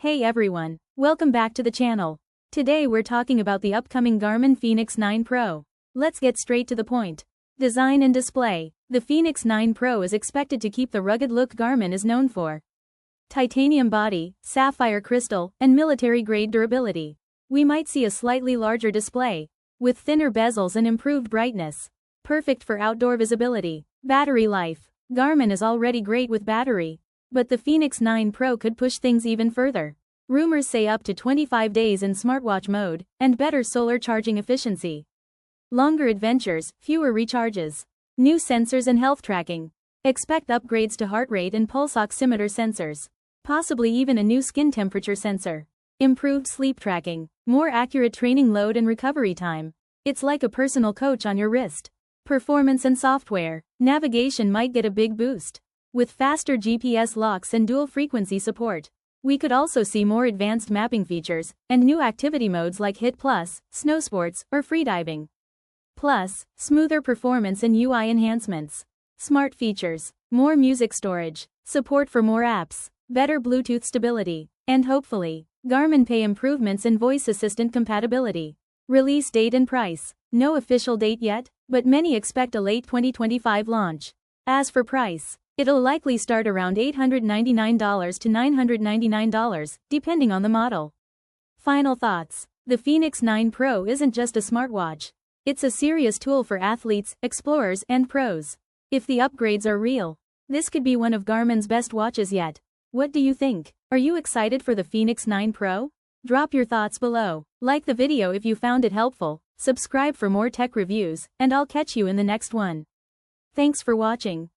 Hey everyone, welcome back to the channel. Today we're talking about the upcoming Garmin Fenix 9 Pro. Let's get straight to the point. Design and display. The Fenix 9 Pro is expected to keep the rugged look Garmin is known for. Titanium body, sapphire crystal, and military-grade durability. We might see a slightly larger display, with thinner bezels and improved brightness. Perfect for outdoor visibility. Battery life. Garmin is already great with battery, but the Fenix 9 Pro could push things even further. Rumors say up to 25 days in smartwatch mode, and better solar charging efficiency. Longer adventures, fewer recharges. New sensors and health tracking. Expect upgrades to heart rate and pulse oximeter sensors. Possibly even a new skin temperature sensor. Improved sleep tracking. More accurate training load and recovery time. It's like a personal coach on your wrist. Performance and software. Navigation might get a big boost, with faster GPS locks and dual-frequency support. We could also see more advanced mapping features, and new activity modes like HIIT Plus, snow sports, or freediving. Plus, smoother performance and UI enhancements. Smart features, more music storage, support for more apps, better Bluetooth stability, and hopefully, Garmin Pay improvements in voice assistant compatibility. Release date and price. No official date yet, but many expect a late 2025 launch. As for price, it'll likely start around $899 to $999, depending on the model. Final thoughts. The Fenix 9 Pro isn't just a smartwatch. It's a serious tool for athletes, explorers, and pros. If the upgrades are real, this could be one of Garmin's best watches yet. What do you think? Are you excited for the Fenix 9 Pro? Drop your thoughts below. Like the video if you found it helpful, subscribe for more tech reviews, and I'll catch you in the next one. Thanks for watching.